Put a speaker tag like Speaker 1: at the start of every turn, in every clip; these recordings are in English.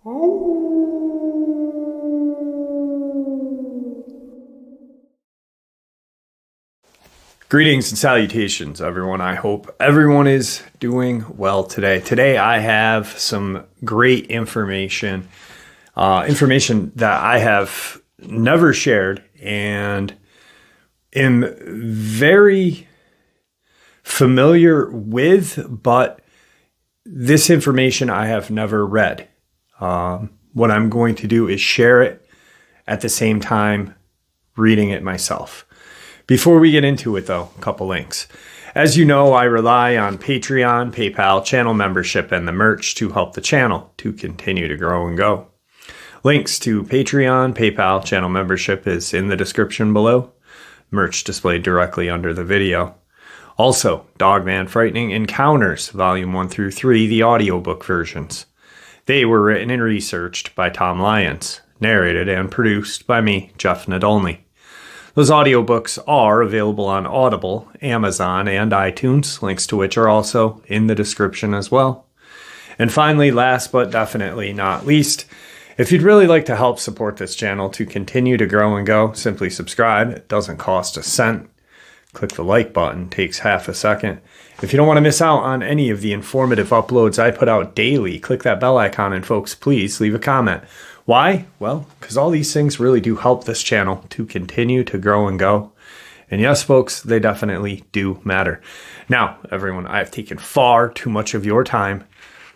Speaker 1: Greetings and salutations, everyone. I hope everyone is doing well today. Today, I have some great information that I have never shared and am very familiar with, but this information I have never read. What I'm going to do is share it at the same time reading it myself. Before we get into it, though, a couple links. As you know, I rely on Patreon, PayPal, channel membership, and the merch to help the channel to continue to grow and go. Links to Patreon, PayPal, channel membership is in the description below. Merch displayed directly under the video. Also, Dogman Frightening Encounters, Volume 1 through 3, the audiobook versions. They were written and researched by Tom Lyons, narrated and produced by me, Jeff Nadolny. Those audiobooks are available on Audible, Amazon, and iTunes, links to which are also in the description as well. And finally, last but definitely not least, if you'd really like to help support this channel to continue to grow and go, simply subscribe. It doesn't cost a cent. Click the like button, takes half a second. If you don't want to miss out on any of the informative uploads I put out daily, click that bell icon and folks, please leave a comment. Why? Well, because all these things really do help this channel to continue to grow and go. And yes, folks, they definitely do matter. Now, everyone, I have taken far too much of your time.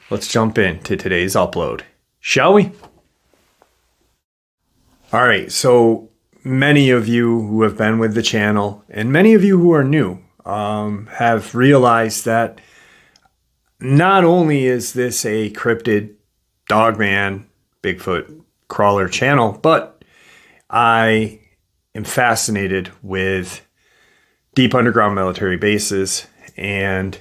Speaker 1: Let's jump into today's upload, shall we? All right, so many of you who have been with the channel and many of you who are new have realized that not only is this a cryptid Dogman Bigfoot crawler channel, but I am fascinated with deep underground military bases and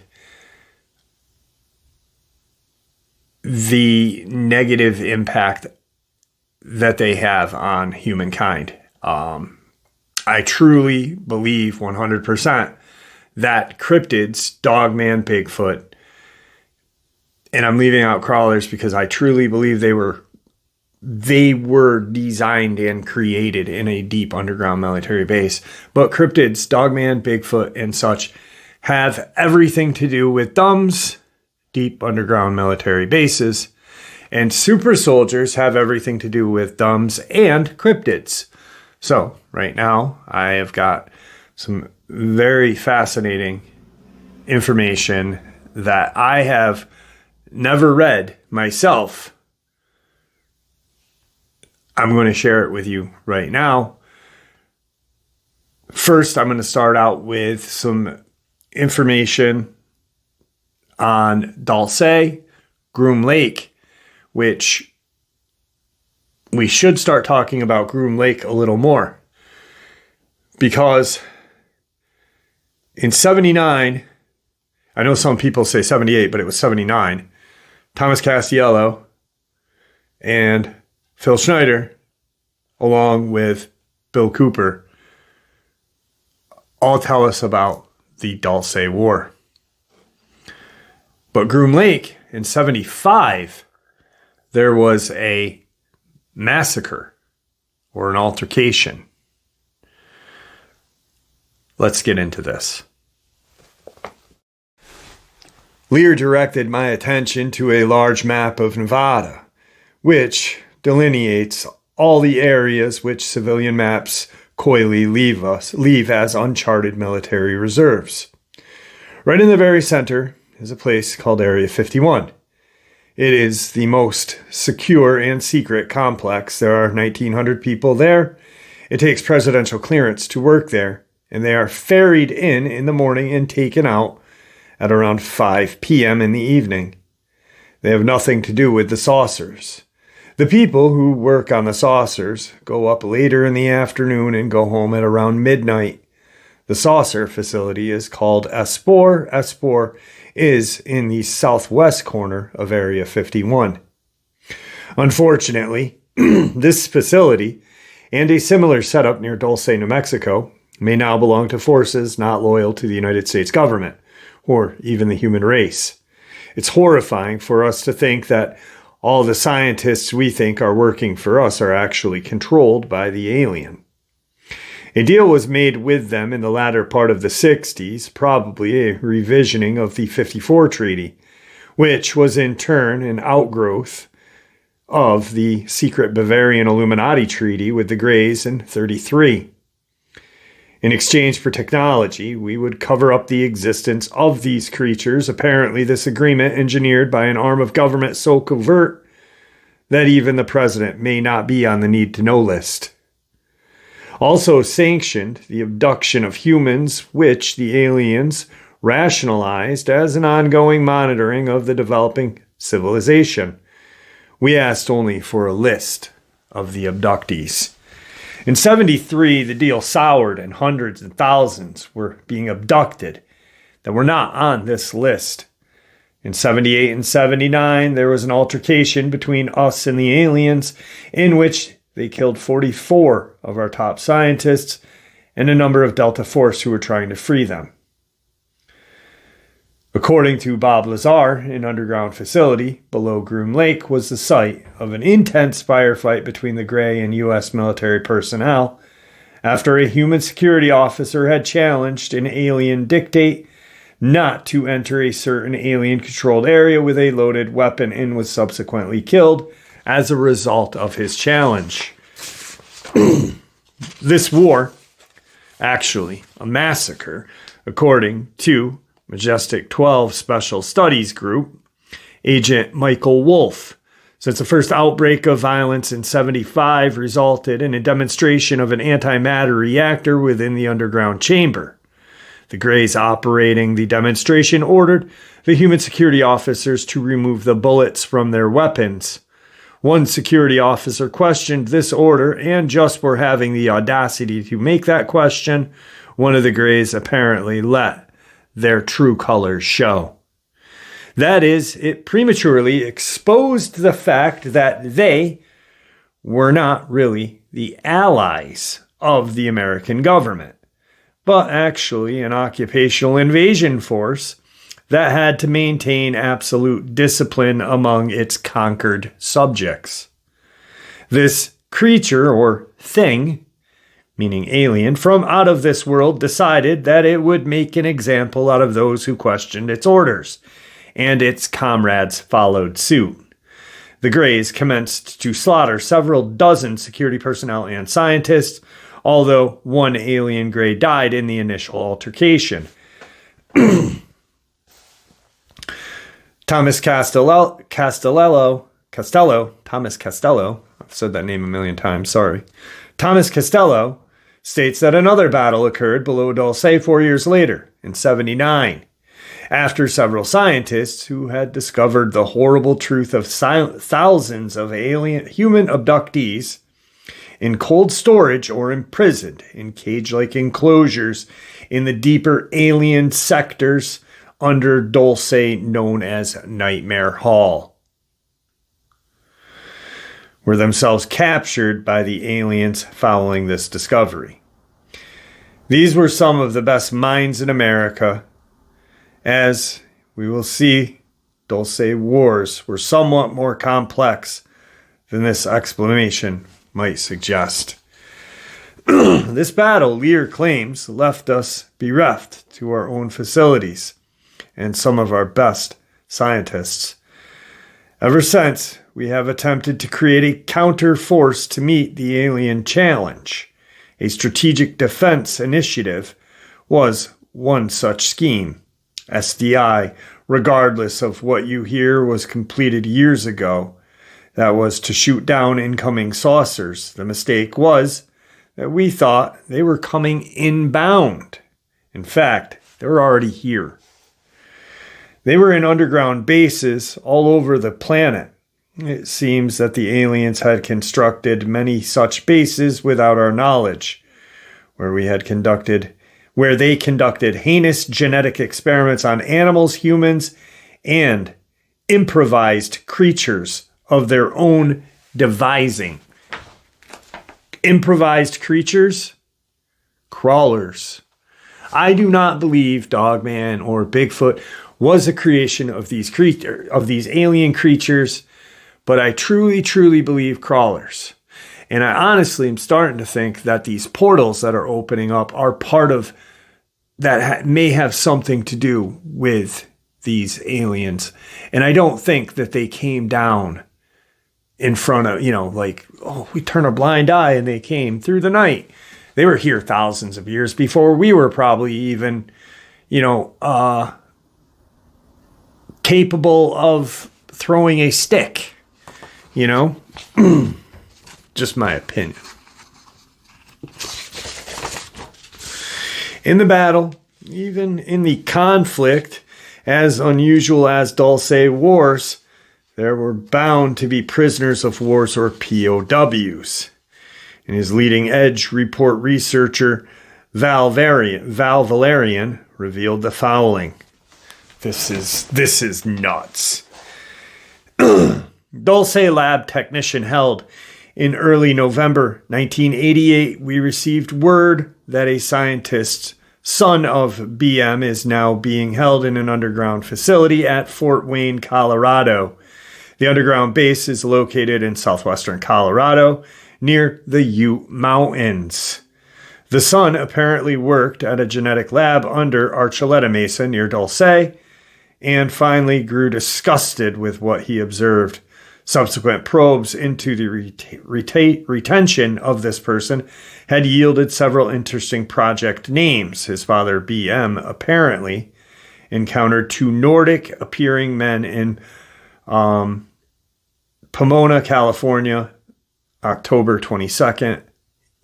Speaker 1: the negative impact that they have on humankind. I truly believe 100% that cryptids, Dogman, Bigfoot, and I'm leaving out crawlers because I truly believe they were designed and created in a deep underground military base. But cryptids, Dogman, Bigfoot, and such have everything to do with DUMBs, deep underground military bases, and super soldiers have everything to do with DUMBs and cryptids. So right now I have got some very fascinating information that I have never read myself. I'm going to share it with you right now. First, I'm going to start out with some information on Dulce, Groom Lake, which we should start talking about Groom Lake a little more. Because in 79, I know some people say 78, but it was 79, Thomas Castiello and Phil Schneider, along with Bill Cooper, all tell us about the Dulce War. But Groom Lake, in 75, there was a massacre or an altercation. Let's get into this. Lear directed my attention to a large map of Nevada, which delineates all the areas which civilian maps coyly leave as uncharted military reserves. Right in the very center is a place called Area 51. It is the most secure and secret complex. There are 1,900 people there. It takes presidential clearance to work there, and they are ferried in the morning and taken out at around 5 p.m. in the evening. They have nothing to do with the saucers. The people who work on the saucers go up later in the afternoon and go home at around midnight. The saucer facility is called Espor. Espor is in the southwest corner of Area 51. Unfortunately, this facility and a similar setup near Dulce, New Mexico, may now belong to forces not loyal to the United States government or even the human race. It's horrifying for us to think that all the scientists we think are working for us are actually controlled by the alien. A deal was made with them in the latter part of the 60s, probably a revisioning of the 54 Treaty, which was in turn an outgrowth of the secret Bavarian Illuminati Treaty with the Greys in 33. In exchange for technology, we would cover up the existence of these creatures. Apparently, this agreement engineered by an arm of government so covert that even the president may not be on the need-to-know list. Also sanctioned the abduction of humans, which the aliens rationalized as an ongoing monitoring of the developing civilization. We asked only for a list of the abductees. In 73, the deal soured and hundreds and thousands were being abducted that were not on this list. In 78 and 79, there was an altercation between us and the aliens in which they killed 44 of our top scientists and a number of Delta Force who were trying to free them. According to Bob Lazar, an underground facility below Groom Lake was the site of an intense firefight between the Gray and U.S. military personnel after a human security officer had challenged an alien dictate not to enter a certain alien-controlled area with a loaded weapon and was subsequently killed as a result of his challenge. This war, actually a massacre, according to Majestic 12 Special Studies Group, Agent Michael Wolf, since the first outbreak of violence in 75 resulted in a demonstration of an antimatter reactor within the underground chamber. The Greys operating the demonstration ordered the human security officers to remove the bullets from their weapons. One security officer questioned this order, and just for having the audacity to make that question, one of the Greys apparently let their true colors show. That is, it prematurely exposed the fact that they were not really the allies of the American government, but actually an occupational invasion force that had to maintain absolute discipline among its conquered subjects. This creature or thing, meaning alien, from out of this world decided that it would make an example out of those who questioned its orders, and its comrades followed suit. The Greys commenced to slaughter several dozen security personnel and scientists, although one alien Grey died in the initial altercation. Thomas Costello, I've said that name a million times, sorry. Thomas Costello states that another battle occurred below Dulce 4 years later, in 79, after several scientists who had discovered the horrible truth of thousands of alien human abductees in cold storage or imprisoned in cage-like enclosures in the deeper alien sectors under Dulce known as Nightmare Hall, were themselves captured by the aliens following this discovery. These were some of the best minds in America. As we will see, Dulce wars were somewhat more complex than this explanation might suggest. This battle, Lear claims, left us bereft to our own facilities and some of our best scientists. Ever since, we have attempted to create a counter force to meet the alien challenge. A strategic defense initiative was one such scheme. SDI, regardless of what you hear, was completed years ago. That was to shoot down incoming saucers. The mistake was that we thought they were coming inbound. In fact, they were already here. They were in underground bases all over the planet. It seems that the aliens had constructed many such bases without our knowledge, where they conducted heinous genetic experiments on animals, humans, and improvised creatures of their own devising. Improvised creatures? Crawlers. I do not believe Dogman or Bigfoot was a creation of these alien creatures, but I truly, truly believe crawlers. And I honestly am starting to think that these portals that are opening up are part of that may have something to do with these aliens. And I don't think that they came down in front of, like, oh, we turn a blind eye and they came through the night. They were here thousands of years before we were probably even, capable of throwing a stick, Just my opinion. In the battle, even in the conflict, as unusual as Dulce wars, there were bound to be prisoners of wars or POWs. In his leading edge report, researcher Val Valerian revealed the following. This is nuts. Dulce lab technician held in early November 1988, we received word that a scientist, son of BM, is now being held in an underground facility at Fort Wayne, Colorado. The underground base is located in southwestern Colorado, near the Ute Mountains. The son apparently worked at a genetic lab under Archuleta Mesa near Dulce, and finally grew disgusted with what he observed. Subsequent probes into the retention of this person had yielded several interesting project names. His father, BM, apparently encountered two Nordic-appearing men in Pomona, California, October 22nd,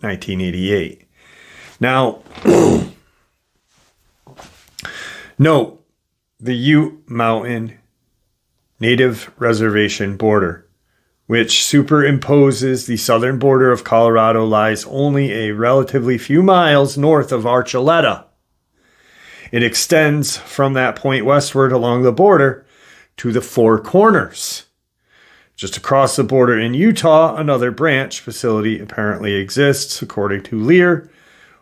Speaker 1: 1988. Now, note the Ute Mountain Native Reservation border, which superimposes the southern border of Colorado, lies only a relatively few miles north of Archuleta. It extends from that point westward along the border to the Four Corners. Just across the border in Utah, another branch facility apparently exists, according to Lear,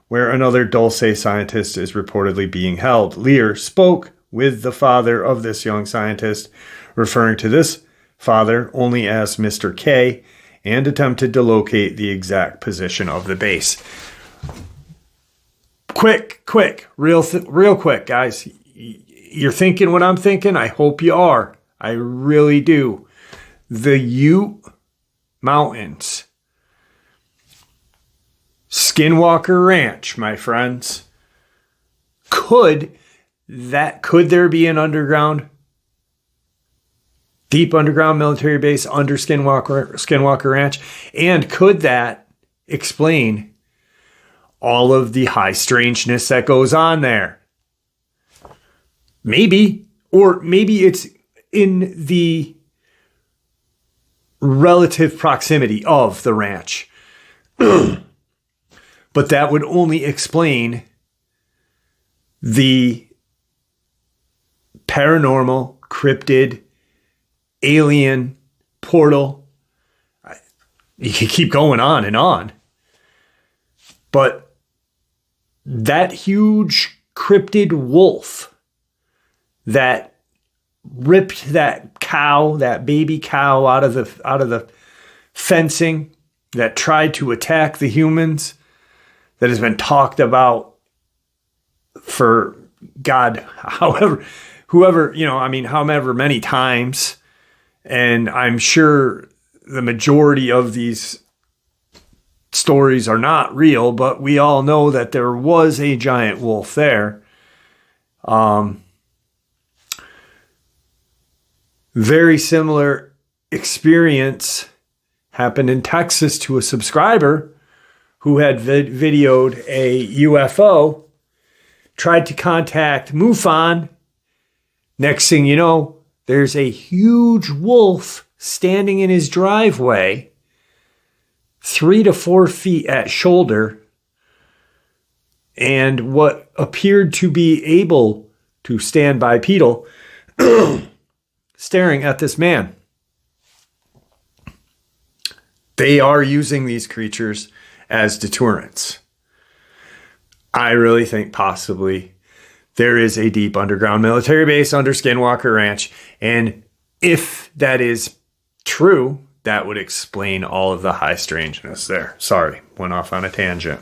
Speaker 1: where another Dulce scientist is reportedly being held. Lear spoke with the father of this young scientist, referring to this father only as Mr. K, and attempted to locate the exact position of the base. Quick, real quick, guys. You're thinking what I'm thinking? I hope you are. I really do. The Ute Mountains. Skinwalker Ranch, my friends. Could there be an deep underground military base under Skinwalker Ranch? And could that explain all of the high strangeness that goes on there? Maybe. Or maybe it's in the relative proximity of the ranch. But that would only explain the paranormal, cryptid, alien, portal. You can keep going on and on. But that huge cryptid wolf that ripped that baby cow out of the fencing, that tried to attack the humans, that has been talked about for however many times. And I'm sure the majority of these stories are not real, but we all know that there was a giant wolf there. Very similar experience happened in Texas to a subscriber who had videoed a UFO, tried to contact MUFON. Next thing you know, there's a huge wolf standing in his driveway, 3 to 4 feet at shoulder, and what appeared to be able to stand bipedal, staring at this man. They are using these creatures as deterrents. I really think possibly there is a deep underground military base under Skinwalker Ranch. And if that is true, that would explain all of the high strangeness there. Sorry, went off on a tangent.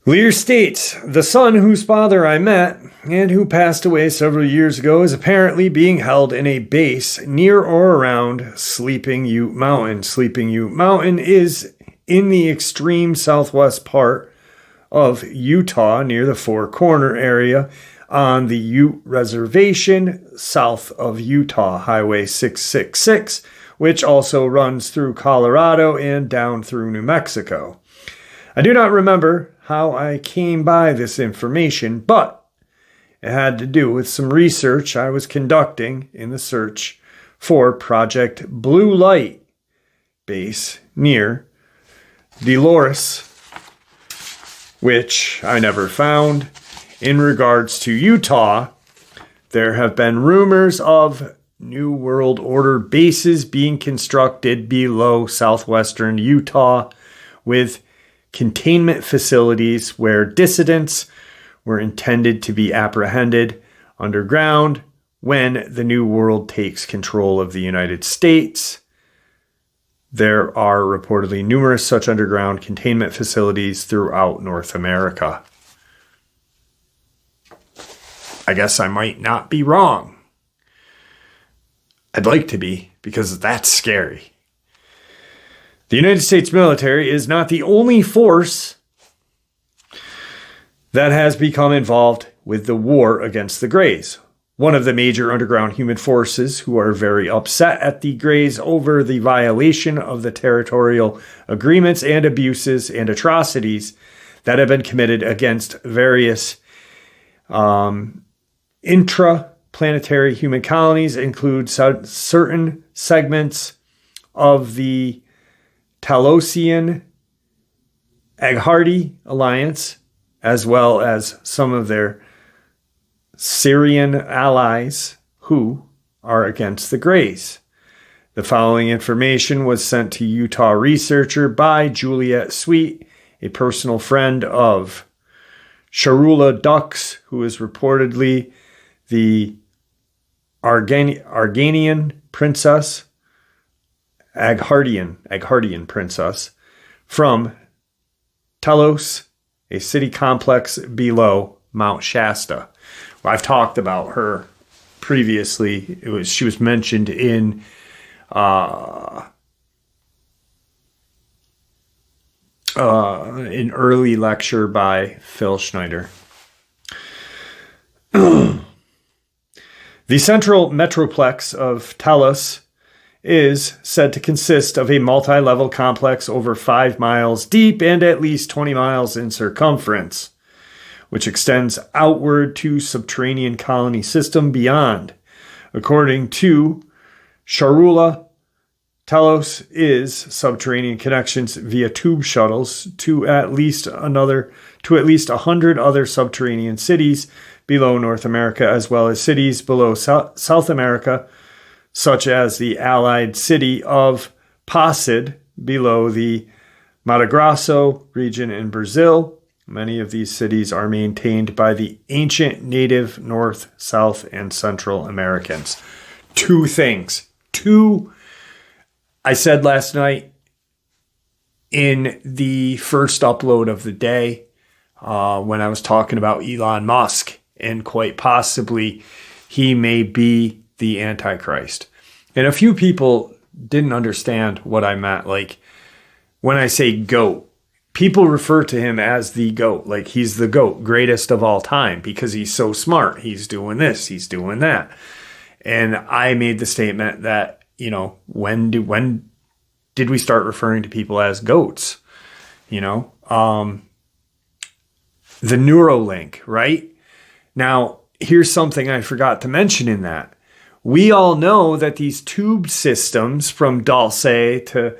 Speaker 1: Lear states, the son whose father I met and who passed away several years ago is apparently being held in a base near or around Sleeping Ute Mountain. Sleeping Ute Mountain is in the extreme southwest part of Utah near the Four Corner area on the Ute Reservation south of Utah, Highway 666, which also runs through Colorado and down through New Mexico. I do not remember how I came by this information, but it had to do with some research I was conducting in the search for Project Blue Light base near Dulce, which I never found. In regards to Utah, there have been rumors of New World Order bases being constructed below southwestern Utah with containment facilities where dissidents were intended to be apprehended underground when the New World takes control of the United States. There are reportedly numerous such underground containment facilities throughout North America. I guess I might not be wrong. I'd like to be, because that's scary. The United States military is not the only force that has become involved with the war against the Greys. One of the major underground human forces who are very upset at the Greys over the violation of the territorial agreements and abuses and atrocities that have been committed against various intraplanetary human colonies include certain segments of the Talosian Aghardi alliance, as well as some of their Syrian allies who are against the Greys. The following information was sent to Utah researcher by Juliet Sweet, a personal friend of Sharula Dux, who is reportedly the Arganian princess, Aghardian princess, from Telos, a city complex below Mount Shasta. Well, I've talked about her previously. She was mentioned in an early lecture by Phil Schneider. The central metroplex of Telos is said to consist of a multi-level complex over 5 miles deep and at least 20 miles in circumference, which extends outward to subterranean colony system beyond. According to Sharula, Telos is subterranean connections via tube shuttles to at least 100 other subterranean cities below North America, as well as cities below South America, such as the allied city of Pasig below the Mato Grosso region in Brazil. Many of these cities are maintained by the ancient native North, South, and Central Americans. Two things. I said last night in the first upload of the day when I was talking about Elon Musk, and quite possibly he may be the Antichrist. And a few people didn't understand what I meant. Like, when I say GOAT, people refer to him as the GOAT. Like, he's the GOAT, greatest of all time, because he's so smart. He's doing this, he's doing that. And I made the statement that, when did we start referring to people as GOATs? The Neuralink, right? Now, here's something I forgot to mention in that. We all know that these tube systems from Dulce to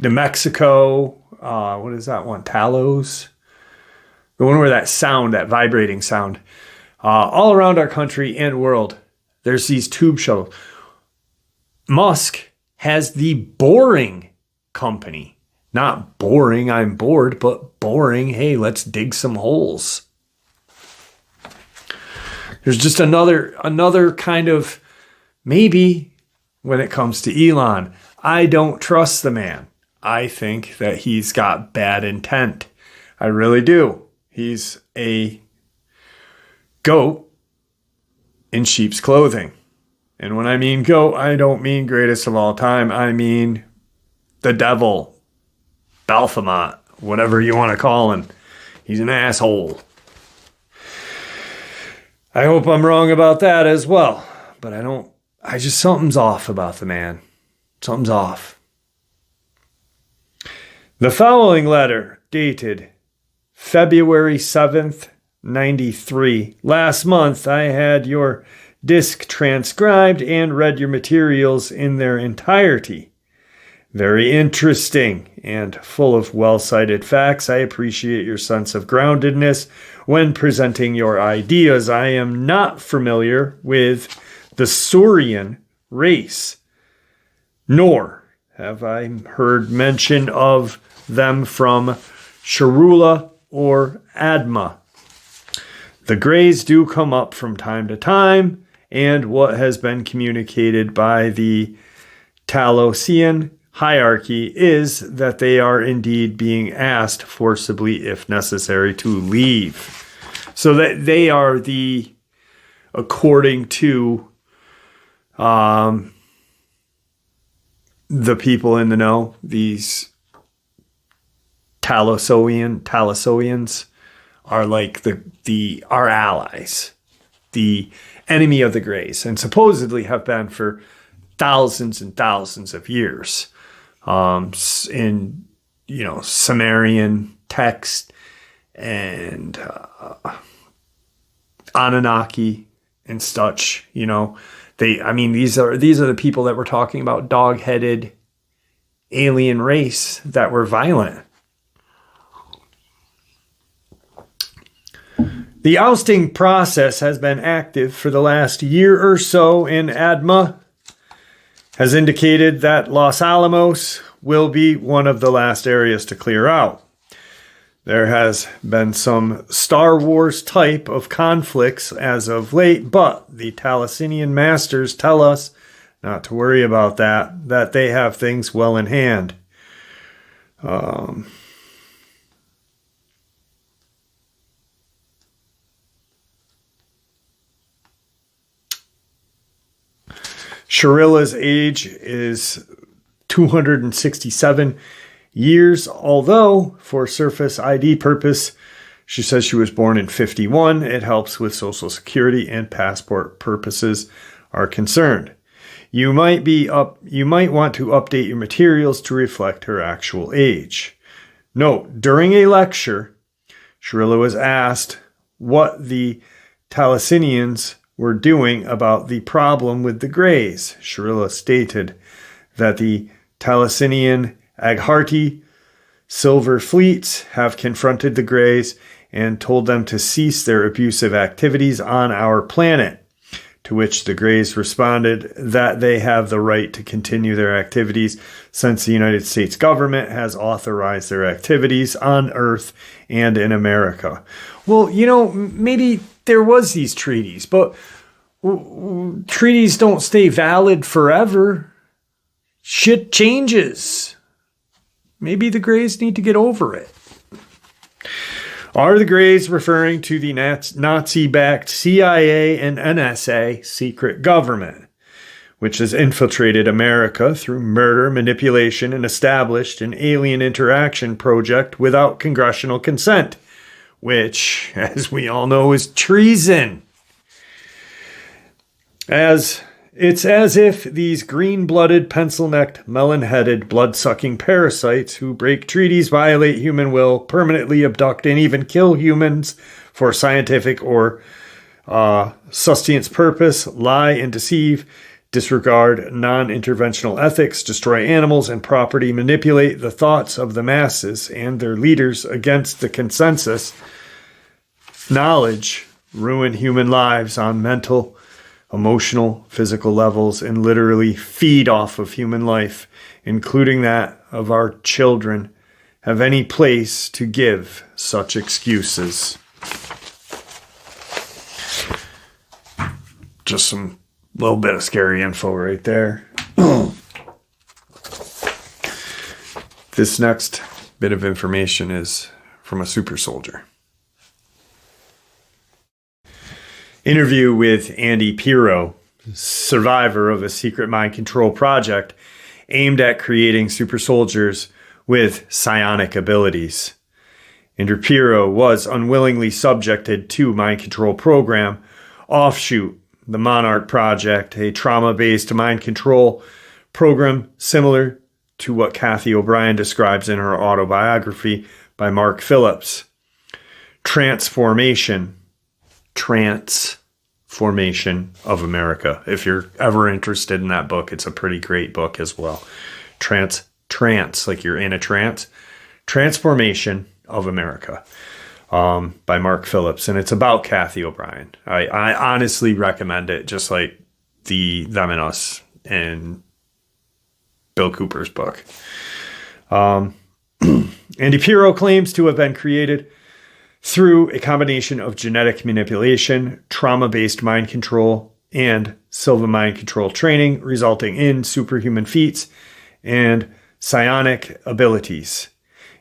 Speaker 1: New Mexico, what is that one? Talos? The one where that vibrating sound, all around our country and world, there's these tube shuttles. Musk has the Boring Company. Not boring, I'm bored, but boring, hey, let's dig some holes. There's just another kind of, maybe when it comes to Elon, I don't trust the man. I think that he's got bad intent. I really do. He's a goat in sheep's clothing. And when I mean goat, I don't mean greatest of all time. I mean the devil, Baphomet, whatever you want to call him. He's an asshole. I hope I'm wrong about that as well. But something's off about the man. Something's off. The following letter, dated February 7th, 93. Last month, I had your disc transcribed and read your materials in their entirety. Very interesting and full of well-cited facts. I appreciate your sense of groundedness when presenting your ideas. I am not familiar with the Saurian race, nor have I heard mention of them from Sharula or Adma. The Greys do come up from time to time, and what has been communicated by the Talosian hierarchy is that they are indeed being asked forcibly, if necessary, to leave. So that they are according to the people in the know, these Talosians are like our allies, the enemy of the Greys, and supposedly have been for thousands and thousands of years. In Sumerian text and Anunnaki and such, these are the people that we're talking about, dog-headed alien race that were violent. The ousting process has been active for the last year or so, and ADMA has indicated that Los Alamos will be one of the last areas to clear out. There has been some Star Wars type of conflicts as of late, but the Talosinian masters tell us not to worry about that they have things well in hand. Sharilla's age is 267 years, although for surface ID purpose, she says she was born in 51. It helps with Social Security and passport purposes are concerned. You might want to update your materials to reflect her actual age. Note, during a lecture, Sharilla was asked what the Talosinians were doing about the problem with the Greys. Sharilla stated that the Talosinian Agharti silver fleets have confronted the Greys and told them to cease their abusive activities on our planet, to which the Greys responded that they have the right to continue their activities since the United States government has authorized their activities on Earth and in America. Well, maybe there was these treaties, but treaties don't stay valid forever. Shit changes. Maybe the Greys need to get over it. Are the Greys referring to the Nazi-backed CIA and NSA secret government, which has infiltrated America through murder, manipulation, and established an alien interaction project without congressional consent, which, as we all know, is treason? It's as if these green-blooded, pencil-necked, melon-headed, blood-sucking parasites who break treaties, violate human will, permanently abduct, and even kill humans for scientific or sustenance purpose, lie and deceive, disregard non-interventional ethics, destroy animals and property, manipulate the thoughts of the masses and their leaders against the consensus, knowledge, ruin human lives on mental, emotional, physical levels, and literally feed off of human life, including that of our children, have any place to give such excuses? just some little bit of scary info right there. This next bit of information is from a super soldier. Interview with Andy Pirro, survivor of a secret mind control project aimed at creating super soldiers with psionic abilities. Andrew Pirro was unwillingly subjected to mind control program offshoot, the Monarch project, a trauma-based mind control program similar to what Kathy O'Brien describes in her autobiography by Mark Phillips. Transformation of America. If you're ever interested in that book, it's a pretty great book as well. Trance, like you're in a trance. Transformation of America, by Mark Phillips, and it's about Kathy O'Brien. I honestly recommend it, just like the Them and Us and Bill Cooper's book. Andy Pirro claims to have been created through a combination of genetic manipulation, trauma-based mind control, and Sylvan mind control training, resulting in superhuman feats and psionic abilities.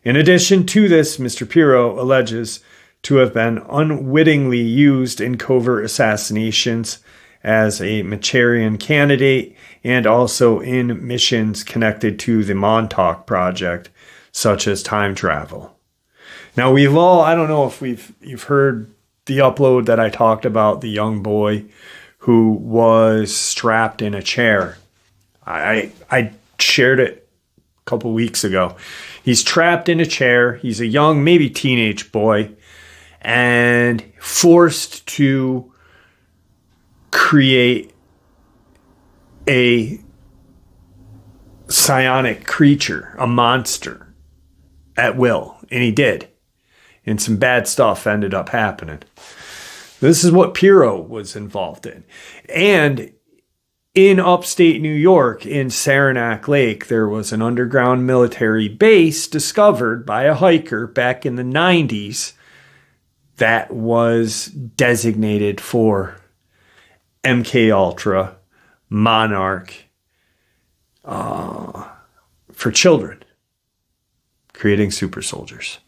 Speaker 1: In addition to this, Mr. Pirro alleges to have been unwittingly used in covert assassinations as a Manchurian candidate and also in missions connected to the Montauk project, such as time travel. Now I don't know if you've heard the upload that I talked about the young boy who was strapped in a chair. I shared it a couple weeks ago. He's trapped in a chair. He's a young, maybe teenage boy, and forced to create a psionic creature, a monster, at will. And he did. And some bad stuff ended up happening. This is what Pirro was involved in. And in upstate New York, in Saranac Lake, there was an underground military base discovered by a hiker back in the 90s that was designated for MK Ultra, Monarch, for children, creating super soldiers.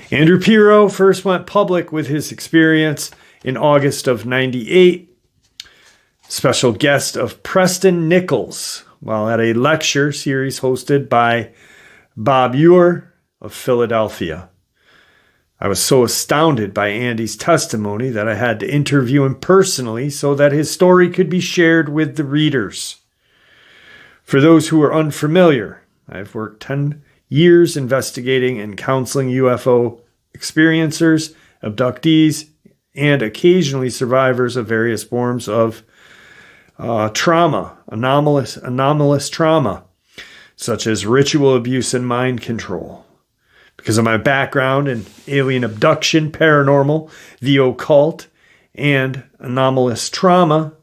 Speaker 1: Andrew Pirro first went public with his experience in August of '98. Special guest of Preston Nichols while at a lecture series hosted by Bob Ure of Philadelphia. I was so astounded by Andy's testimony that I had to interview him personally so that his story could be shared with the readers. For those who are unfamiliar, I've worked 10 years investigating and counseling UFO experiencers, abductees, and occasionally survivors of various forms of trauma, anomalous trauma, such as ritual abuse and mind control. Because of my background in alien abduction, paranormal, the occult, and anomalous trauma,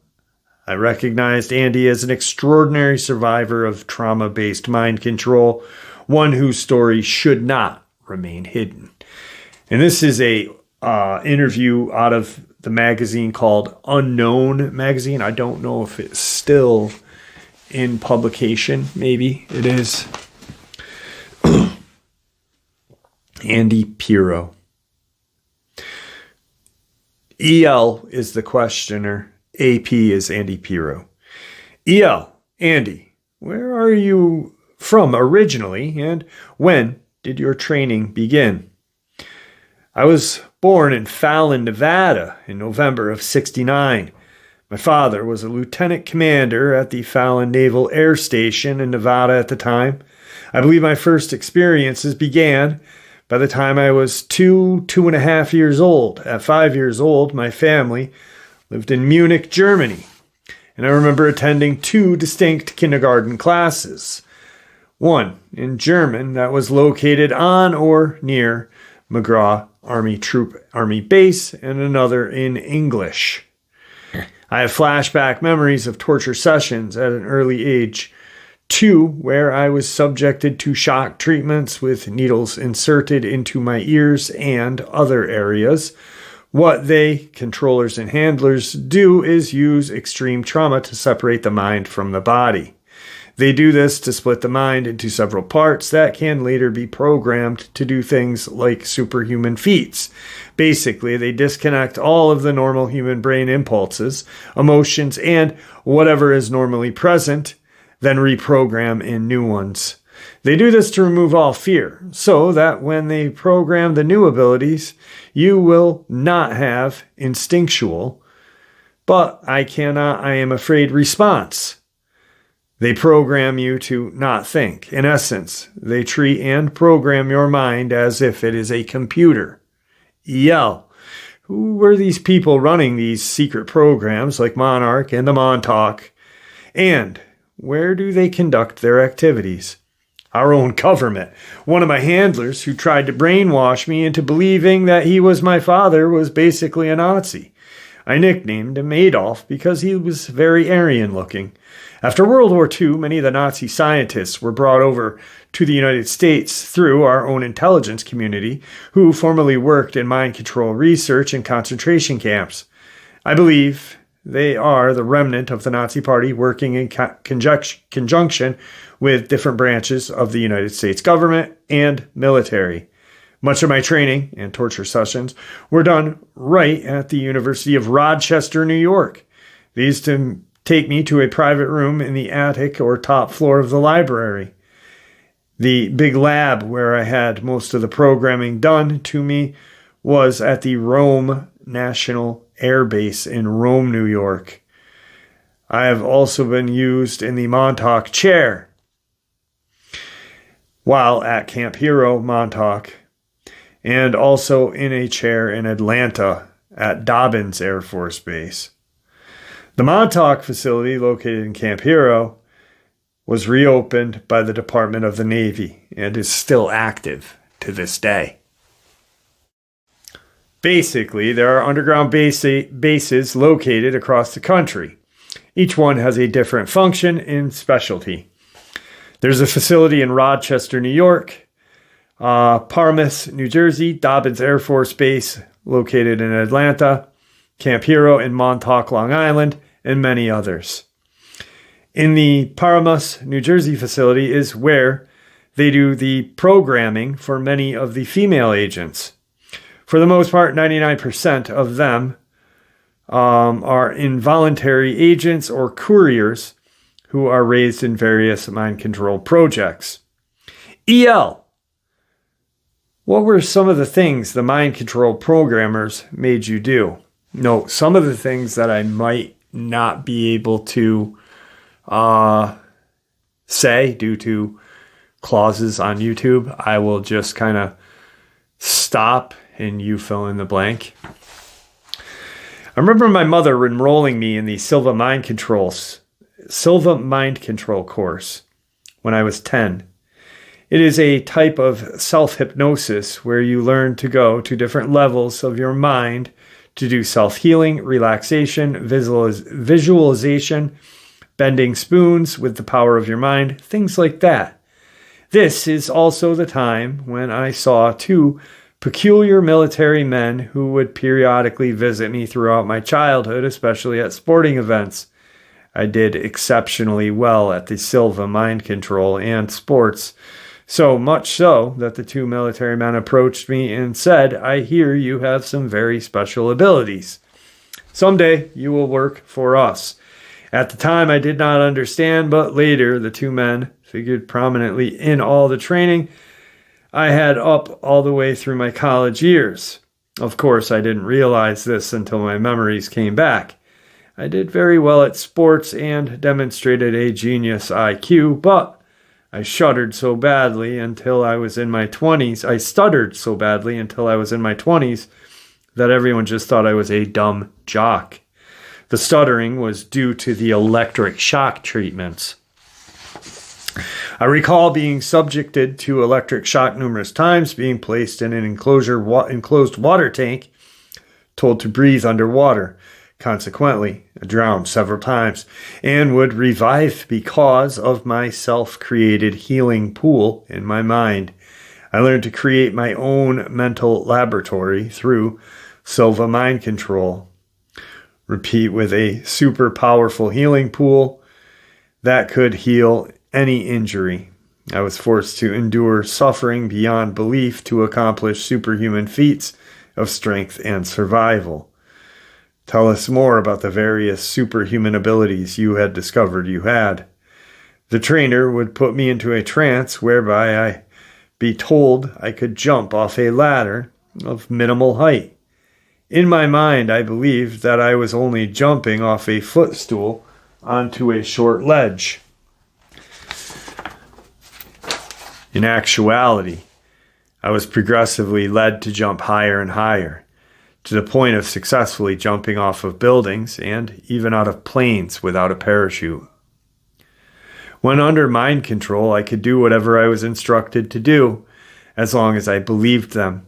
Speaker 1: I recognized Andy as an extraordinary survivor of trauma-based mind control, one whose story should not remain hidden. And this is a interview out of the magazine called Unknown Magazine. I don't know if it's still in publication. Maybe it is. Andy Pirro. EL is the questioner. AP is Andy Pirro. EL, Andy, where are you from originally, and when did your training begin? I was born in Fallon, Nevada in November of '69. My father was a lieutenant commander at the Fallon Naval Air Station in Nevada at the time. I believe my first experiences began by the time I was 2.5 years old. At 5 years old, my family lived in Munich, Germany, and I remember attending 2 distinct kindergarten classes. One in German that was located on or near McGraw Army Base, and another in English. I have flashback memories of torture sessions at an early age, 2, where I was subjected to shock treatments with needles inserted into my ears and other areas, What they, controllers and handlers, do is use extreme trauma to separate the mind from the body. They do this to split the mind into several parts that can later be programmed to do things like superhuman feats. Basically, they disconnect all of the normal human brain impulses, emotions, and whatever is normally present, then reprogram in new ones. They do this to remove all fear, so that when they program the new abilities, you will not have instinctual, but I am afraid response. They program you to not think. In essence, they treat and program your mind as if it is a computer. Who were these people running these secret programs like Monarch and the Montauk? And where do they conduct their activities? Our own government. One of my handlers who tried to brainwash me into believing that he was my father was basically a Nazi. I nicknamed him Adolf because he was very Aryan looking. After World War II, many of the Nazi scientists were brought over to the United States through our own intelligence community, who formerly worked in mind control research and concentration camps. I believe they are the remnant of the Nazi Party working in conjunction with different branches of the United States government and military. Much of my training and torture sessions were done right at the University of Rochester, New York. They used to take me to a private room in the attic or top floor of the library. The big lab where I had most of the programming done to me was at the Rome National Air Base in Rome, New York. I have also been used in the Montauk chair while at Camp Hero, Montauk, and also in a chair in Atlanta at Dobbins Air Force Base. The Montauk facility, located in Camp Hero, was reopened by the Department of the Navy and is still active to this day. Basically, there are underground bases located across the country. Each one has a different function and specialty. There's a facility in Rochester, New York, Paramus, New Jersey, Dobbins Air Force Base, located in Atlanta, Camp Hero in Montauk, Long Island, and many others. In the Paramus, New Jersey facility is where they do the programming for many of the female agents. For the most part, 99% of them are involuntary agents or couriers who are raised in various mind control projects. EL. What were some of the things the mind control programmers made you do? No, some of the things that I might not be able to say due to clauses on YouTube, I will just kind of stop and you fill in the blank. I remember my mother enrolling me in the Silva Mind Control course when I was 10. It is a type of self-hypnosis where you learn to go to different levels of your mind to do self-healing, relaxation, visualization, bending spoons with the power of your mind, things like that. This is also the time when I saw two peculiar military men who would periodically visit me throughout my childhood, especially at sporting events. I did exceptionally well at the Silva Mind Control and sports, so much so that the two military men approached me and said, "I hear you have some very special abilities. Someday you will work for us." At the time I did not understand, but later the two men figured prominently in all the training I had up all the way through my college years. Of course, I didn't realize this until my memories came back. I did very well at sports and demonstrated a genius IQ, but I stuttered so badly until I was in my 20s that everyone just thought I was a dumb jock. The stuttering was due to the electric shock treatments. I recall being subjected to electric shock numerous times, being placed in an enclosed water tank, told to breathe underwater. Consequently, I drowned several times and would revive because of my self-created healing pool in my mind. I learned to create my own mental laboratory through Silva mind control. Repeat with a super powerful healing pool that could heal any injury. I was forced to endure suffering beyond belief to accomplish superhuman feats of strength and survival. Tell us more about the various superhuman abilities you had discovered you had. The trainer would put me into a trance whereby I be told I could jump off a ladder of minimal height. In my mind, I believed that I was only jumping off a footstool onto a short ledge. In actuality, I was progressively led to jump higher and higher, to the point of successfully jumping off of buildings and even out of planes without a parachute. When under mind control, I could do whatever I was instructed to do, as long as I believed them.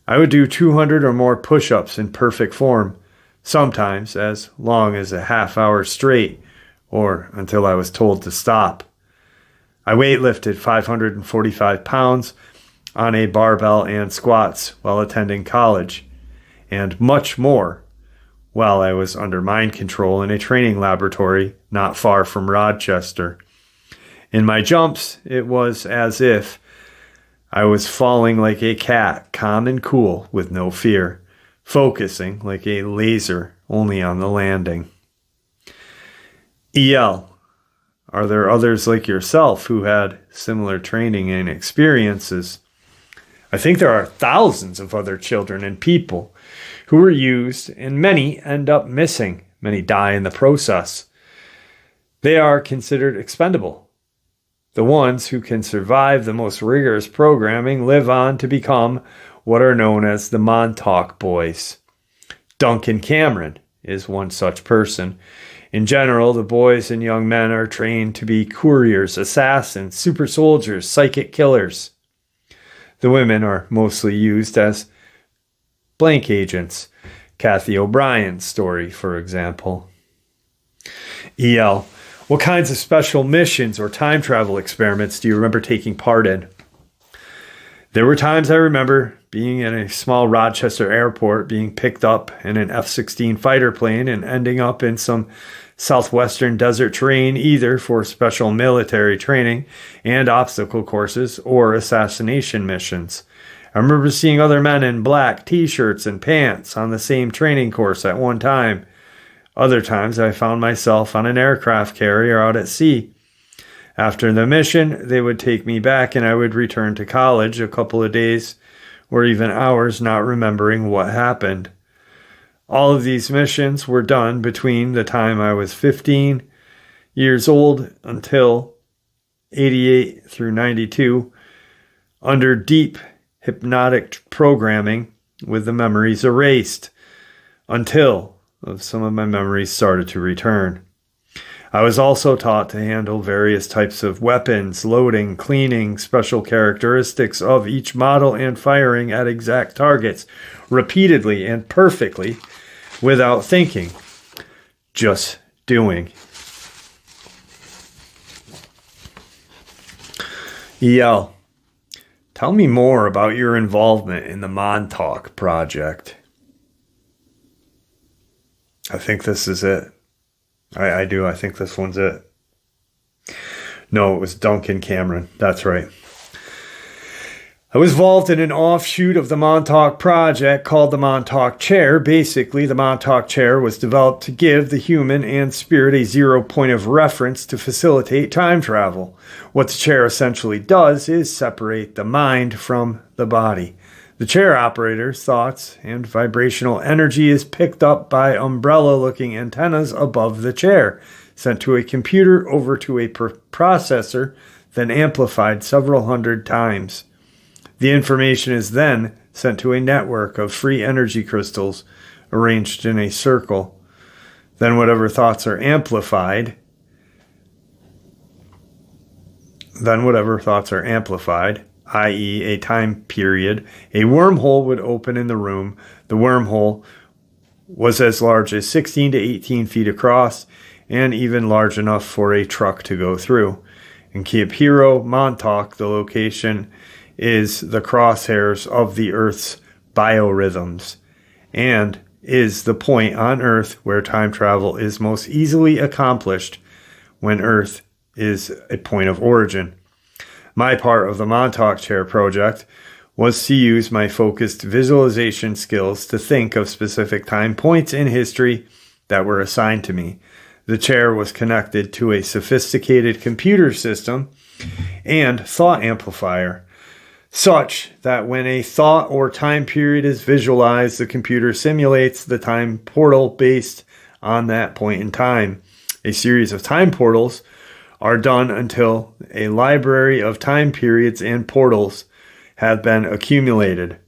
Speaker 1: I would do 200 or more push-ups in perfect form, sometimes as long as a half hour straight, or until I was told to stop. I weightlifted 545 pounds on a barbell and squats while attending college, and much more while I was under mind control in a training laboratory not far from Rochester. In my jumps, it was as if I was falling like a cat, calm and cool with no fear, focusing like a laser only on the landing. EL. Are there others like yourself who had similar training and experiences? I think there are thousands of other children and people who were used, and many end up missing. Many die in the process. They are considered expendable. The ones who can survive the most rigorous programming live on to become what are known as the Montauk boys. Duncan Cameron is one such person. In general, the boys and young men are trained to be couriers, assassins, super soldiers, psychic killers. The women are mostly used as blank agents. Kathy O'Brien's story, for example. EL. What kinds of special missions or time travel experiments do you remember taking part in? There were times I remember being in a small Rochester airport, being picked up in an F-16 fighter plane and ending up in some southwestern desert terrain, either for special military training and obstacle courses or assassination missions. I remember seeing other men in black t-shirts and pants on the same training course at one time. Other times I found myself on an aircraft carrier out at sea. After the mission, they would take me back and I would return to college a couple of days or even hours not remembering what happened. All of these missions were done between the time I was 15 years old until 88 through 92 under deep hypnotic programming with the memories erased until some of my memories started to return. I was also taught to handle various types of weapons, loading, cleaning, special characteristics of each model, and firing at exact targets repeatedly and perfectly without thinking, just doing. EL. Tell me more about your involvement in the Montauk project. I think this is it. I do. I think this one's it. No, it was Duncan Cameron. That's right. I was involved in an offshoot of the Montauk project called the Montauk Chair. Basically, the Montauk Chair was developed to give the human and spirit a zero point of reference to facilitate time travel. What the chair essentially does is separate the mind from the body. The chair operator's thoughts and vibrational energy is picked up by umbrella-looking antennas above the chair, sent to a computer over to a processor, then amplified several hundred times. The information is then sent to a network of free energy crystals arranged in a circle. Then whatever thoughts are amplified, i.e. a time period, a wormhole would open in the room. The wormhole was as large as 16 to 18 feet across and even large enough for a truck to go through. In Cape Hero, Montauk, the location is the crosshairs of the Earth's biorhythms. and is the point on Earth where time travel is most easily accomplished when Earth is a point of origin. My part of the Montauk chair project was to use my focused visualization skills to think of specific time points in history that were assigned to me. The chair was connected to a sophisticated computer system and thought amplifier, such that when a thought or time period is visualized, the computer simulates the time portal based on that point in time. A series of time portals are done until a library of time periods and portals have been accumulated.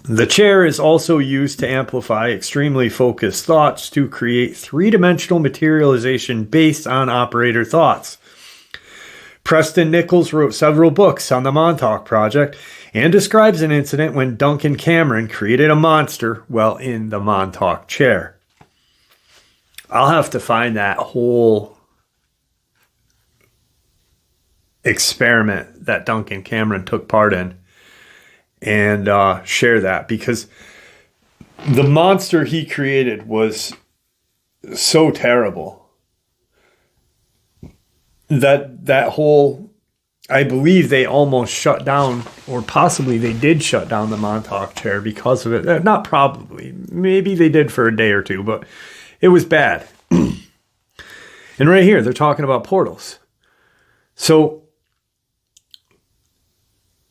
Speaker 1: The chair is also used to amplify extremely focused thoughts to create three-dimensional materialization based on operator thoughts. Preston Nichols wrote several books on the Montauk project and describes an incident when Duncan Cameron created a monster while in the Montauk chair. I'll have to find that whole experiment that Duncan Cameron took part in and share that, because the monster he created was so terrible that whole, I believe they almost shut down, or possibly they did shut down the Montauk chair because of it. Not probably, maybe they did for a day or two, but it was bad. And right here they're talking about portals. So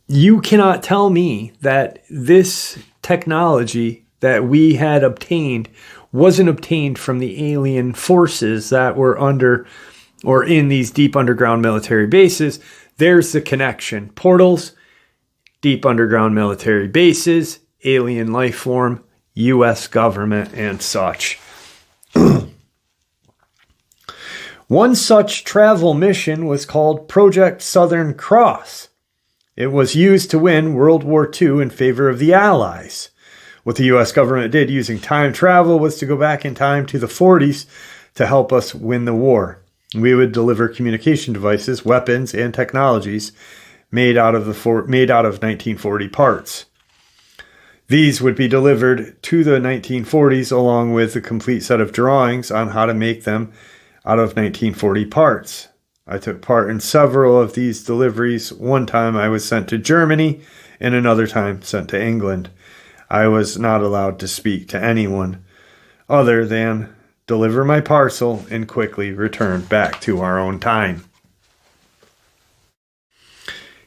Speaker 1: you cannot tell me that this technology that we had obtained wasn't obtained from the alien forces that were under or in these deep underground military bases. There's the connection. Portals, deep underground military bases, alien life form, U.S. government, and such. One such travel mission was called Project Southern Cross. It was used to win World War II in favor of the Allies. What the U.S. government did using time travel was to go back in time to the 40s to help us win the war. We would deliver communication devices, weapons, and technologies made out of 1940 parts. These would be delivered to the 1940s along with a complete set of drawings on how to make them out of 1940 parts. I took part in several of these deliveries. One time I was sent to Germany and another time sent to England. I was not allowed to speak to anyone other than deliver my parcel and quickly return back to our own time.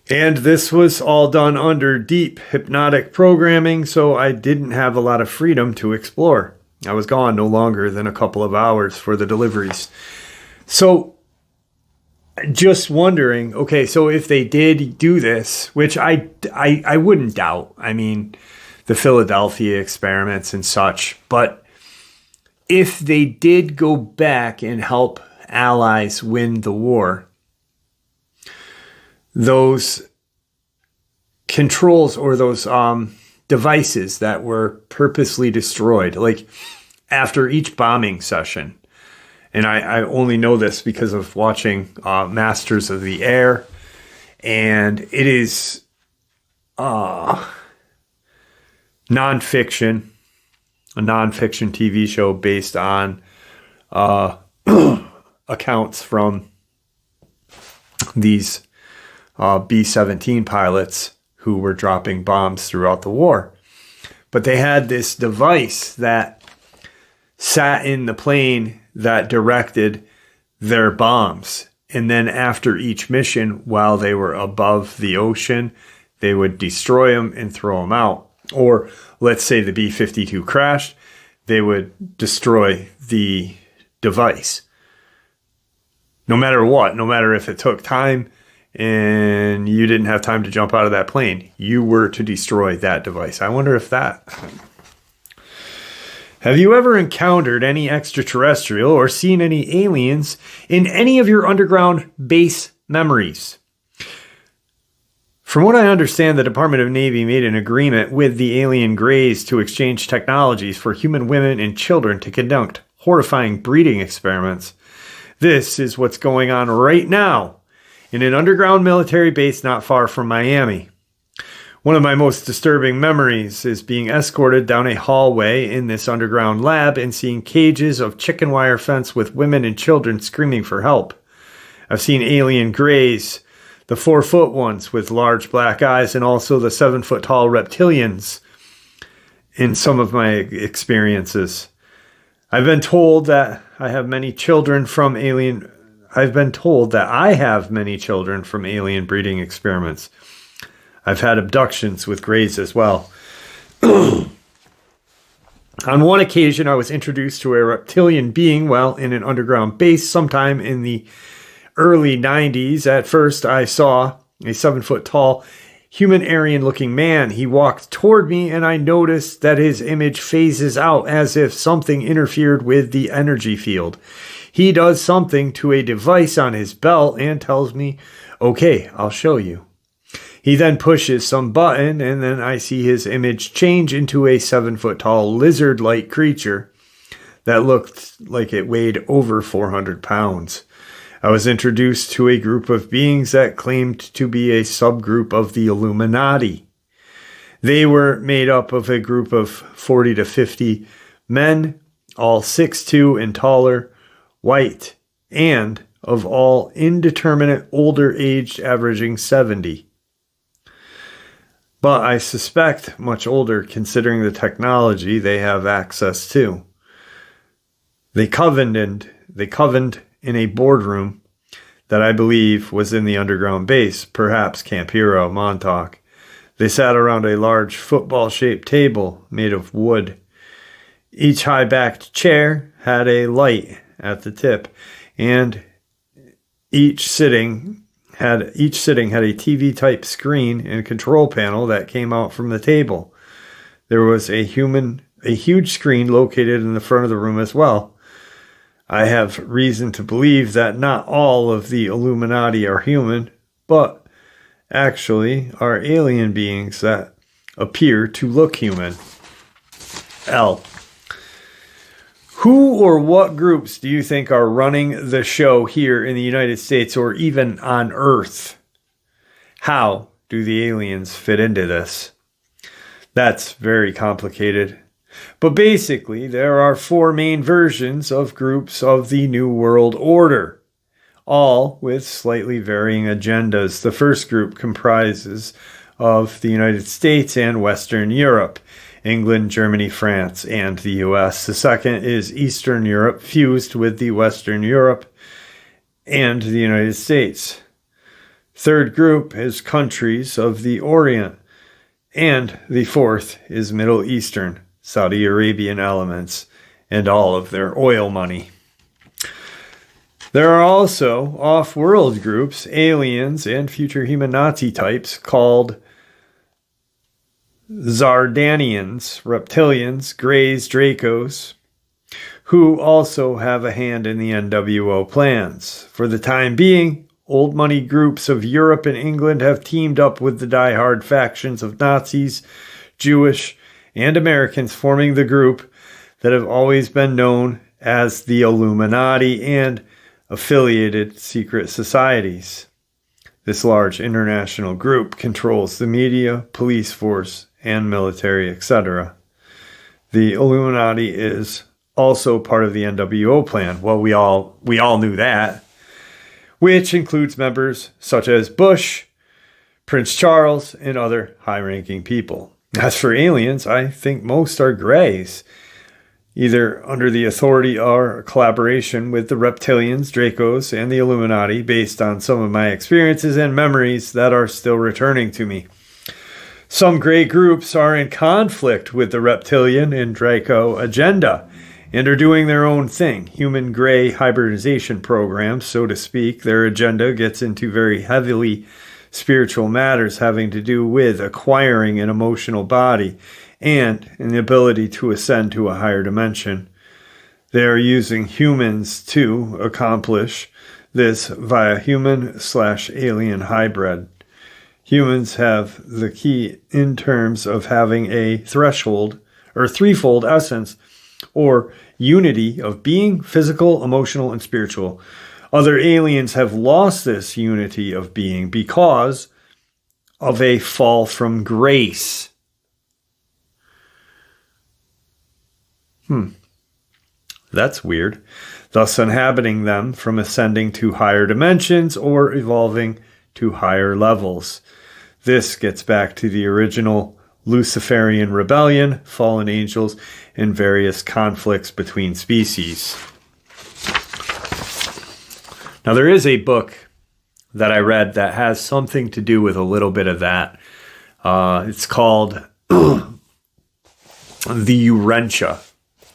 Speaker 1: And this was all done under deep hypnotic programming, so I didn't have a lot of freedom to explore. I was gone no longer than a couple of hours for the deliveries. So just wondering, okay, so if they did do this, which I wouldn't doubt, I mean, the Philadelphia experiments and such, but if they did go back and help allies win the war, those controls or those devices that were purposely destroyed, like after each bombing session, and I only know this because of watching Masters of the Air, and it is nonfiction, a nonfiction TV show based on accounts from these B-17 pilots who were dropping bombs throughout the war. But they had this device that sat in the plane that directed their bombs. And then after each mission, while they were above the ocean, they would destroy them and throw them out. Or let's say the B-52 crashed, they would destroy the device. No matter what, no matter if it took time and you didn't have time to jump out of that plane, you were to destroy that device. I wonder if that... Have you ever encountered any extraterrestrial or seen any aliens in any of your underground base memories? From what I understand, the Department of Navy made an agreement with the alien Greys to exchange technologies for human women and children to conduct horrifying breeding experiments. This is what's going on right now in an underground military base not far from Miami. One of my most disturbing memories is being escorted down a hallway in this underground lab and seeing cages of chicken wire fence with women and children screaming for help. I've seen alien greys, the 4-foot ones with large black eyes, and also the 7-foot-tall reptilians in some of my experiences. I've been told that I have many children from alien breeding experiments. I've had abductions with greys as well. On one occasion, I was introduced to a reptilian being while in an underground base sometime in the early 90s. At first, I saw a 7-foot-tall human Aryan-looking man. He walked toward me, and I noticed that his image phases out as if something interfered with the energy field. He does something to a device on his belt and tells me, "Okay, I'll show you." He then pushes some button, and then I see his image change into a 7-foot-tall lizard-like creature that looked like it weighed over 400 pounds. I was introduced to a group of beings that claimed to be a subgroup of the Illuminati. They were made up of a group of 40 to 50 men, all 6'2" and taller, white, and of all indeterminate older age averaging 70. But I suspect much older considering the technology they have access to. They covened in a boardroom that I believe was in the underground base, perhaps Camp Hero, Montauk. They sat around a large football-shaped table made of wood. Each high-backed chair had a light at the tip, and each sitting had a TV-type screen and control panel that came out from the table. There was a huge screen located in the front of the room as well. I have reason to believe that not all of the Illuminati are human, but actually are alien beings that appear to look human. L. Who or what groups do you think are running the show here in the United States or even on Earth? How do the aliens fit into this? That's very complicated. But basically, there are 4 main versions of groups of the New World Order, all with slightly varying agendas. The first group comprises of the United States and Western Europe, England, Germany, France, and the US. The second is Eastern Europe fused with the Western Europe and the United States. Third group is countries of the Orient, and the fourth is Middle Eastern, Saudi Arabian elements, and all of their oil money. There are also off-world groups, aliens, and future human Nazi types called Zardanians, reptilians, greys, Dracos, who also have a hand in the NWO plans. For the time being, old money groups of Europe and England have teamed up with the die-hard factions of Nazis, Jewish, and Americans, forming the group that have always been known as the Illuminati and affiliated secret societies. This large international group controls the media, police force, and military, etc. The Illuminati is also part of the NWO plan. Well, we all knew that, which includes members such as Bush, Prince Charles, and other high-ranking people. As for aliens, I think most are greys, either under the authority or collaboration with the reptilians, Dracos, and the Illuminati, based on some of my experiences and memories that are still returning to me. Some gray groups are in conflict with the reptilian and Draco agenda and are doing their own thing, human gray hybridization programs, so to speak. Their agenda gets into very heavily spiritual matters having to do with acquiring an emotional body and an ability to ascend to a higher dimension. They are using humans to accomplish this via human/alien hybrid. Humans have the key in terms of having a threshold or threefold essence or unity of being, physical, emotional, and spiritual. Other aliens have lost this unity of being because of a fall from grace. That's weird. Thus inhabiting them from ascending to higher dimensions or evolving to higher levels. This gets back to the original Luciferian rebellion, fallen angels, and various conflicts between species. Now, there is a book that I read that has something to do with a little bit of that. It's called The Urantia.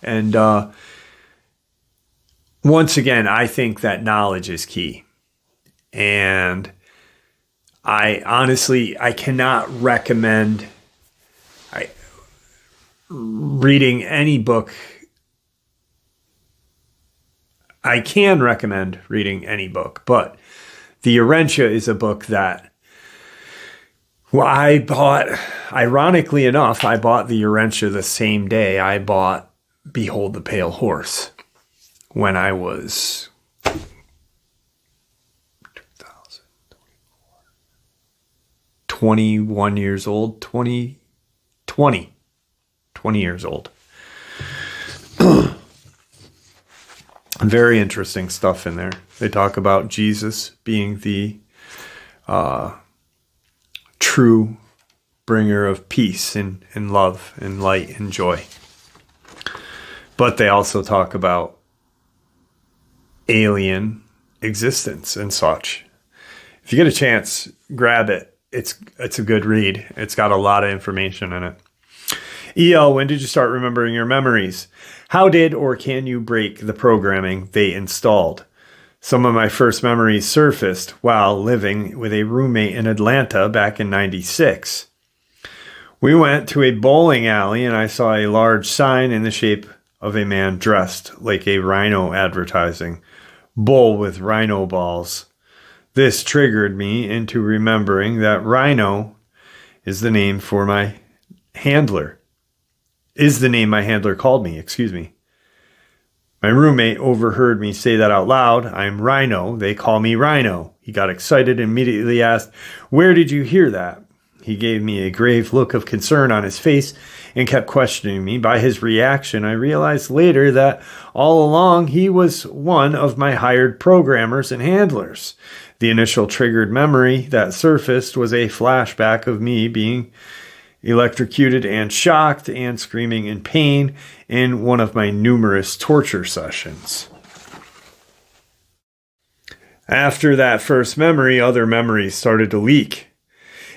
Speaker 1: And once again, I think that knowledge is key. And I cannot recommend reading any book. I can recommend reading any book, but The Urantia is a book that I bought. Ironically enough, I bought The Urantia the same day I bought Behold the Pale Horse when I was 21 years old, 20 years old. Very interesting stuff in there. They talk about Jesus being the true bringer of peace and love and light and joy. But they also talk about alien existence and such. If you get a chance, grab it. It's a good read. It's got a lot of information in it. EL, when did you start remembering your memories? How did or can you break the programming they installed? Some of my first memories surfaced while living with a roommate in Atlanta back in '96. We went to a bowling alley and I saw a large sign in the shape of a man dressed like a rhino advertising. Bowl with rhino balls. This triggered me into remembering that Rhino is the name for my handler. Is the name my handler called me, excuse me. My roommate overheard me say that out loud. I'm Rhino. They call me Rhino. He got excited and immediately asked, "Where did you hear that?" He gave me a grave look of concern on his face and kept questioning me. By his reaction, I realized later that all along he was one of my hired programmers and handlers. The initial triggered memory that surfaced was a flashback of me being electrocuted and shocked and screaming in pain in one of my numerous torture sessions. After that first memory, other memories started to leak.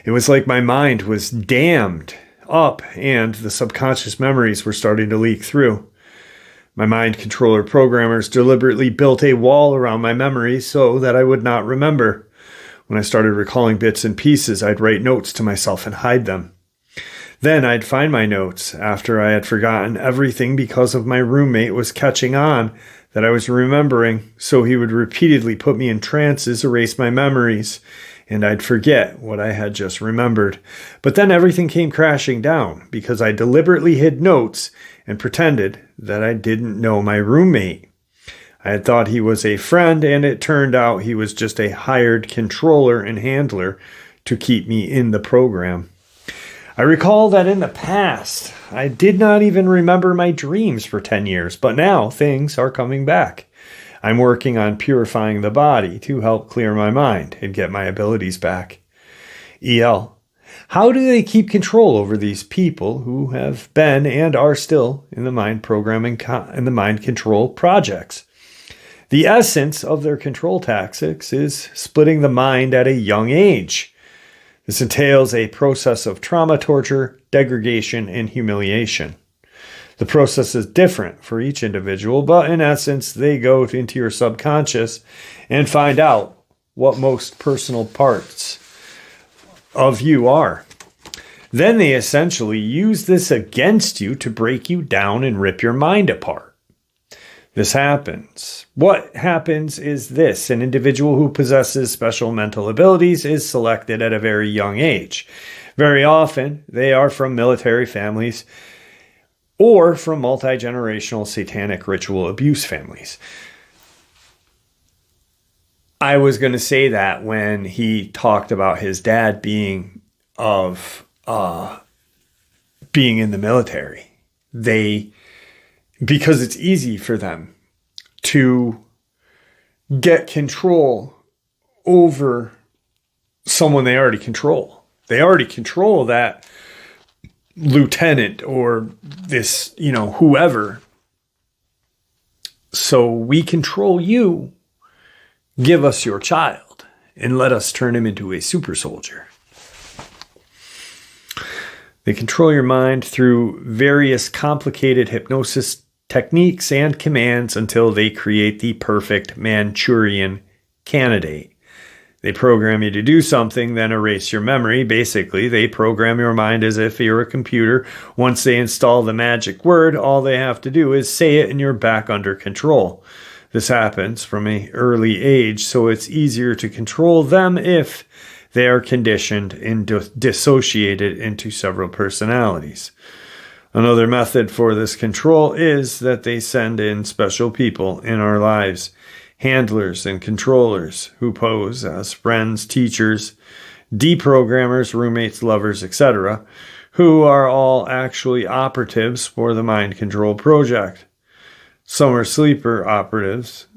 Speaker 1: It was like my mind was dammed up and the subconscious memories were starting to leak through. My mind controller programmers deliberately built a wall around my memories so that I would not remember. When I started recalling bits and pieces, I'd write notes to myself and hide them. Then I'd find my notes after I had forgotten everything because of my roommate was catching on that I was remembering, so he would repeatedly put me in trances, erase my memories, and I'd forget what I had just remembered. But then everything came crashing down because I deliberately hid notes and pretended that I didn't know my roommate. I had thought he was a friend, and it turned out he was just a hired controller and handler to keep me in the program. I recall that in the past, I did not even remember my dreams for 10 years, but now things are coming back. I'm working on purifying the body to help clear my mind and get my abilities back. EL, how do they keep control over these people who have been and are still in the mind programming and the mind control projects? The essence of their control tactics is splitting the mind at a young age. This entails a process of trauma, torture, degradation, and humiliation. The process is different for each individual, but in essence, they go into your subconscious and find out what most personal parts of you are. Then they essentially use this against you to break you down and rip your mind apart. This happens. What happens is this: an individual who possesses special mental abilities is selected at a very young age. Very often, they are from military families or from multi-generational satanic ritual abuse families. I was going to say that when he talked about his dad being of being in the military. Because it's easy for them to get control over someone they already control. They already control that lieutenant or this, whoever. So we control you. Give us your child and let us turn him into a super soldier. They control your mind through various complicated hypnosis techniques and commands until they create the perfect Manchurian candidate. They program you to do something, then erase your memory. Basically, they program your mind as if you're a computer. Once they install the magic word, all they have to do is say it and you're back under control. This happens from an early age, so it's easier to control them if they are conditioned and dissociated into several personalities. Another method for this control is that they send in special people in our lives, handlers and controllers who pose as friends, teachers, deprogrammers, roommates, lovers, etc., who are all actually operatives for the mind control project. Some are sleeper operatives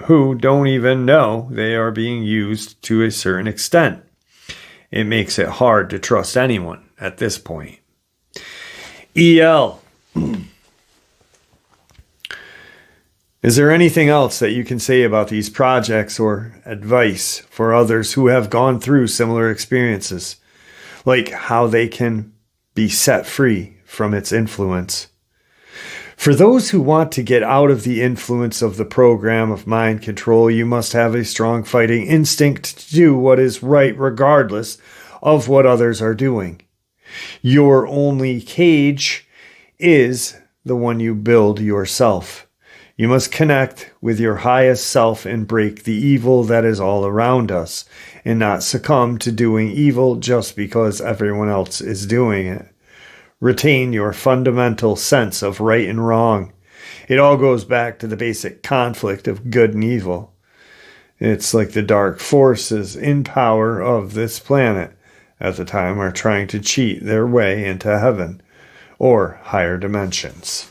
Speaker 1: who don't even know they are being used to a certain extent. It makes it hard to trust anyone at this point. EL. Is there anything else that you can say about these projects or advice for others who have gone through similar experiences, like how they can be set free from its influence? For those who want to get out of the influence of the program of mind control, you must have a strong fighting instinct to do what is right regardless of what others are doing. Your only cage is the one you build yourself. You must connect with your highest self and break the evil that is all around us, and not succumb to doing evil just because everyone else is doing it. Retain your fundamental sense of right and wrong. It all goes back to the basic conflict of good and evil. It's like the dark forces in power of this planet at the time are trying to cheat their way into heaven or higher dimensions.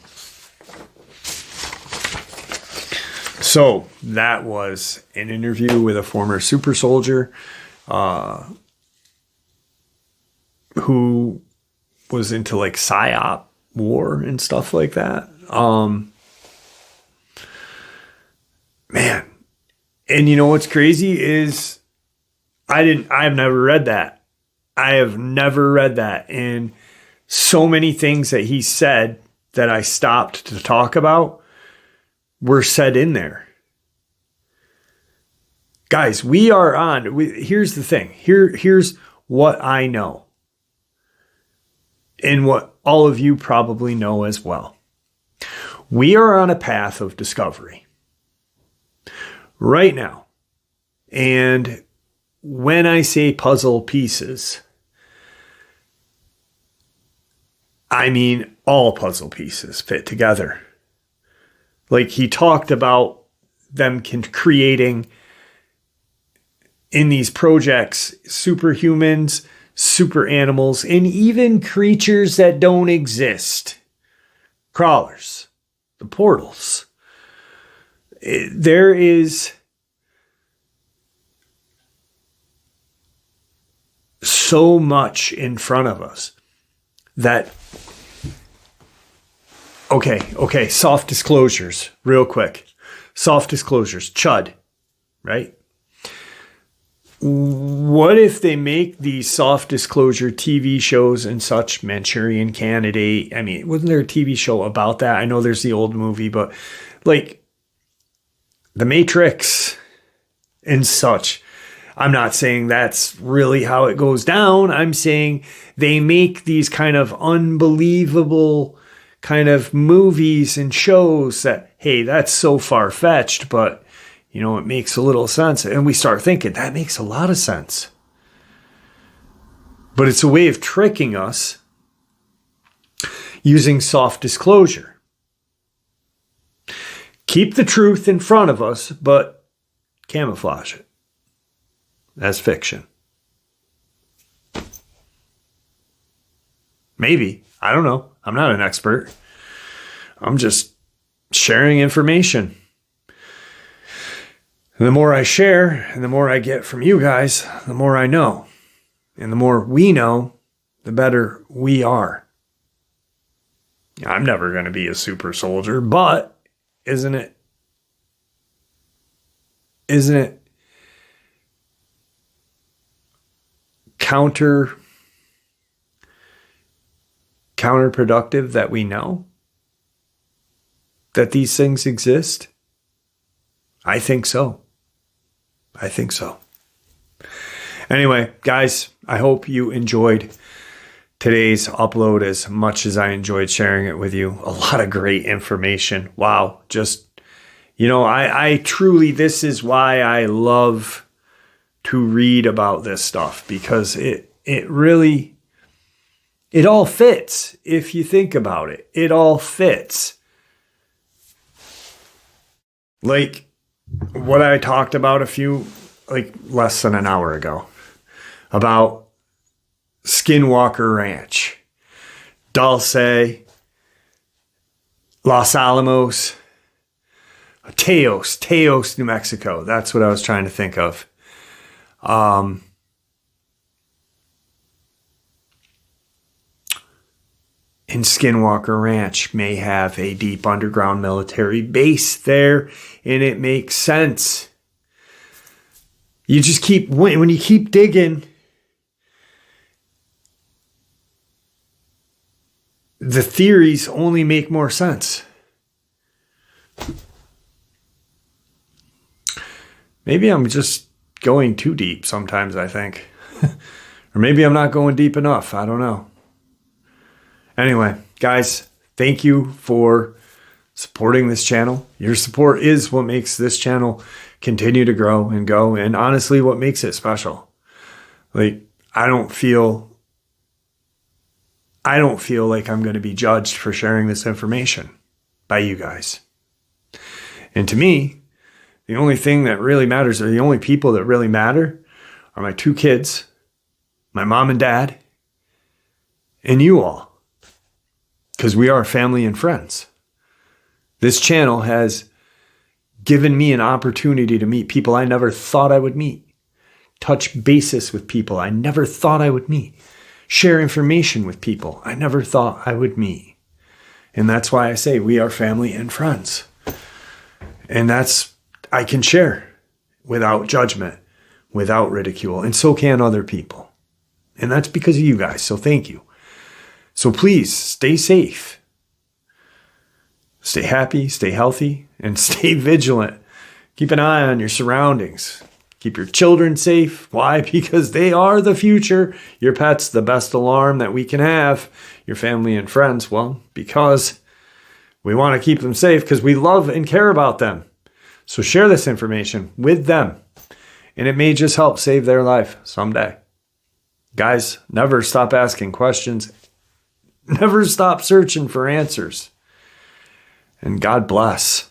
Speaker 1: So that was an interview with a former super soldier who was into like PSYOP war and stuff like that. Man. And you know what's crazy is I've never read that. I have never read that. And so many things that he said that I stopped to talk about were said in there. Guys, we are on. Here's the thing. Here's what I know. And what all of you probably know as well. We are on a path of discovery right now. And when I say puzzle pieces, I mean all puzzle pieces fit together. Like he talked about them creating in these projects superhumans, super animals, and even creatures that don't exist. Crawlers, the portals. There is so much in front of us that, okay, soft disclosures, real quick. Soft disclosures, chud, right? What if they make these soft disclosure TV shows and such, Manchurian Candidate? I mean, wasn't there a TV show about that? I know there's the old movie, but like The Matrix and such. I'm not saying that's really how it goes down. I'm saying they make these kind of unbelievable kind of movies and shows that, hey, that's so far-fetched, but you know, it makes a little sense. And we start thinking, that makes a lot of sense. But it's a way of tricking us using soft disclosure. Keep the truth in front of us, but camouflage it as fiction. Maybe. I don't know. I'm not an expert. I'm just sharing information. And the more I share and the more I get from you guys, the more I know. And the more we know, the better we are. I'm never going to be a super soldier, but isn't it counterproductive that we know that these things exist? I think so. Anyway, guys, I hope you enjoyed today's upload as much as I enjoyed sharing it with you. A lot of great information. Wow. Just, I truly, this is why I love to read about this stuff, because it all fits. If you think about it, it all fits. Like what I talked about less than an hour ago about Skinwalker Ranch, Dulce, Los Alamos, Teos, New Mexico. That's what I was trying to think of. And Skinwalker Ranch may have a deep underground military base there, and it makes sense. You just when you keep digging, the theories only make more sense. Maybe I'm just going too deep sometimes, I think. Or maybe I'm not going deep enough. I don't know. Anyway, guys, thank you for supporting this channel. Your support is what makes this channel continue to grow and go, and honestly, what makes it special. Like, I don't feel like I'm going to be judged for sharing this information by you guys. And to me, the only thing that really matters, or the only people that really matter, are my 2 kids, my mom and dad, and you all. Because we are family and friends. This channel has given me an opportunity to meet people I never thought I would meet. Touch bases with people I never thought I would meet. Share information with people I never thought I would meet. And that's why I say we are family and friends. And I can share without judgment, without ridicule, and so can other people. And that's because of you guys, so thank you. So please stay safe, stay happy, stay healthy, and stay vigilant. Keep an eye on your surroundings. Keep your children safe. Why? Because they are the future. Your pet's the best alarm that we can have. Your family and friends, well, because we want to keep them safe because we love and care about them. So share this information with them, and it may just help save their life someday. Guys, never stop asking questions. Never stop searching for answers. And God bless.